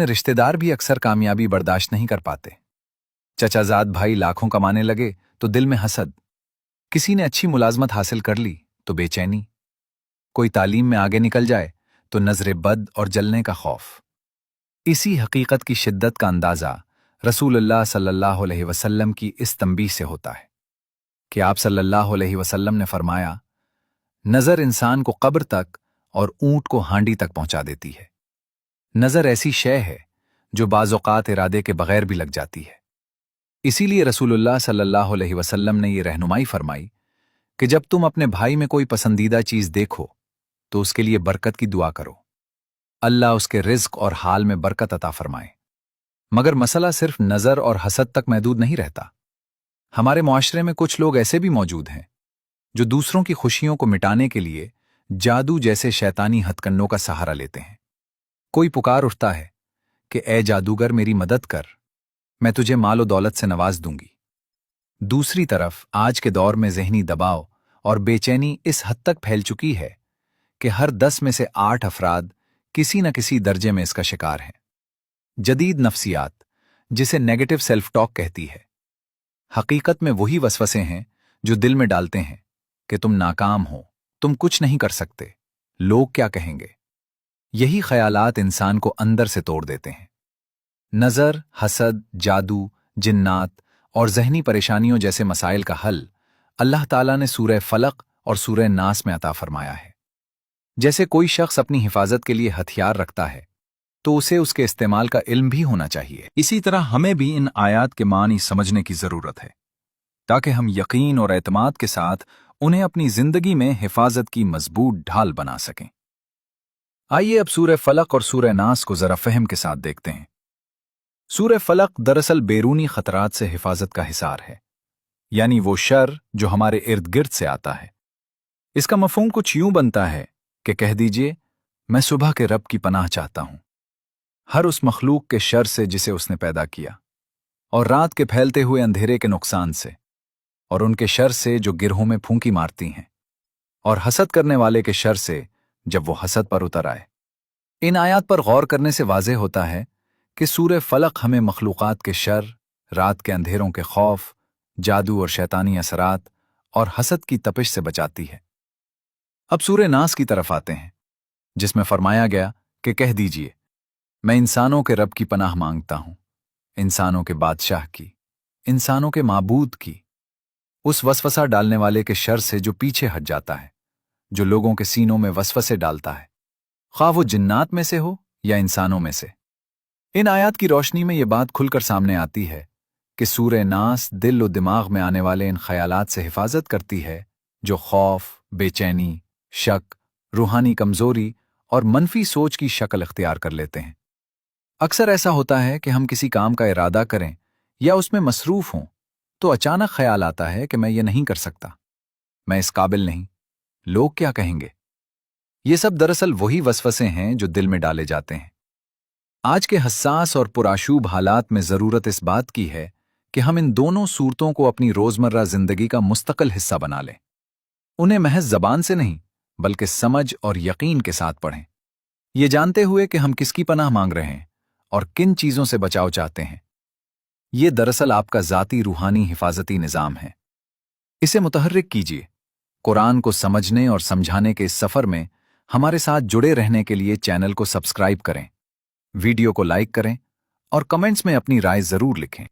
रिश्तेदार भी अक्सर कामयाबी बर्दाश्त नहीं कर पाते। चचाजाद भाई लाखों कमाने लगे तो दिल में हसद, किसी ने अच्छी मुलाजमत हासिल कर ली तो बेचैनी, कोई तालीम में आगे निकल जाए तो नजर बद और जलने का खौफ। इसी हकीकत की शिद्दत का अंदाजा रसूलुल्लाह सल्लल्लाहु अलैहि वसल्लम की इस तंबीह से होता है कि आप सल्लल्लाहु अलैहि वसल्लम ने फरमाया, नजर इंसान को कब्र तक और ऊंट को हांडी तक पहुंचा देती है। नजर ऐसी शय है जो बाज़ौक़ात इरादे के बगैर भी लग जाती है। इसीलिए रसूलुल्लाह सल्लल्लाहु अलैहि वसल्लम ने ये रहनुमाई फरमाई कि जब तुम अपने भाई में कोई पसंदीदा चीज देखो तो उसके लिए बरकत की दुआ करो, अल्लाह उसके रिज्क और हाल में बरकत अता फरमाए। मगर मसला सिर्फ नजर और हसद तक महदूद नहीं रहता। हमारे मुआशरे में कुछ लोग ऐसे भी मौजूद हैं जो दूसरों की खुशियों को मिटाने के लिए जादू जैसे शैतानी हथकंडों का सहारा लेते हैं। कोई पुकार उठता है कि ए जादूगर मेरी मदद कर, मैं तुझे मालो दौलत से नवाज दूंगी। दूसरी तरफ आज के दौर में ज़हनी दबाव और बेचैनी इस हद तक फैल चुकी है कि हर 10 में से 8 अफराद किसी न किसी दर्जे में इसका शिकार हैं। जदीद नफ्सियात, जिसे नेगेटिव सेल्फ टॉक कहती है, हकीकत में वही वसवसे हैं जो दिल में डालते हैं कि तुम नाकाम हो, तुम कुछ नहीं कर सकते, लोग क्या कहेंगे। यही ख्यालात इंसान को अंदर से तोड़ देते हैं। नजर, हसद, जादू, जिन्नात और ज़हनी परेशानियों जैसे मसाइल का हल अल्लाह ताला ने सूरह फलक और सूरह नास में अता फरमाया है। जैसे कोई शख्स अपनी हिफाजत के लिए हथियार रखता है तो उसे उसके इस्तेमाल का इल्म भी होना चाहिए। इसी तरह हमें भी इन आयात के मानी समझने की जरूरत है ताकि हम यकीन और एतमाद के साथ उन्हें अपनी जिंदगी में हिफाजत की मजबूत ढाल बना सकें। आइए अब सूरह फलक और सूरह नास को जरा फहम के साथ देखते हैं। सूरह फलक दरअसल बैरूनी खतरात से हिफाजत का हिसार है, यानी वो शर जो हमारे इर्द गिर्द से आता है। इसका मफहूम कुछ यूं बनता है कि कह दीजिए, मैं सुबह के रब की पनाह चाहता हूं हर उस मखलूक के शर से जिसे उसने पैदा किया, और रात के फैलते हुए अंधेरे के नुकसान से, और उनके शर से जो गिरहों में फूंकी मारती हैं, और हसद करने वाले के शर से जब वो हसद पर उतर आए। इन आयात पर गौर करने से वाज़ेह होता है कि सूरह फलक हमें मखलूक़ात के शर, रात के अंधेरों के खौफ, जादू और शैतानी असरात और हसद की तपिश से बचाती है। अब सूरह नास की तरफ आते हैं, जिसमें फरमाया गया कि कह दीजिए, मैं इंसानों के रब की पनाह मांगता हूं, इंसानों के बादशाह की, इंसानों के माबूद की, उस वसवसा डालने वाले के शर से जो पीछे हट जाता है, जो लोगों के सीनों में वसवसे डालता है, ख्वाह वो जिन्नात में से हो या इंसानों में से। इन आयात की रोशनी में ये बात खुलकर सामने आती है कि सूरह नास दिल और दिमाग में आने वाले इन ख्यालात से हिफाजत करती है जो खौफ, बेचैनी, शक, रूहानी कमजोरी और मनफी सोच की शक्ल इख्तियार कर लेते हैं। अक्सर ऐसा होता है कि हम किसी काम का इरादा करें या उसमें मसरूफ हों तो अचानक ख्याल आता है कि मैं ये नहीं कर सकता, मैं इस काबिल नहीं, लोग क्या कहेंगे। ये सब दरअसल वही वसवसे हैं जो दिल में डाले जाते हैं। आज के हसास और पुराशूब हालात में ज़रूरत इस बात की है कि हम इन दोनों सूरतों को अपनी रोज़मर्रा ज़िंदगी का मुस्तकिल हिस्सा बना लें। उन्हें महज ज़बान से नहीं बल्कि समझ और यकीन के साथ पढ़ें, ये जानते हुए कि हम किसकी पनाह मांग रहे हैं और किन चीज़ों से बचाव चाहते हैं। ये दरअसल आपका ज़ाती रूहानी हिफाजती निज़ाम है। इसे मुतहर्रिक कीजिए। कुरान को समझने और समझाने के इस सफ़र में हमारे साथ जुड़े रहने के लिए चैनल को सब्सक्राइब करें, वीडियो को लाइक करें और कमेंट्स में अपनी राय ज़रूर लिखें।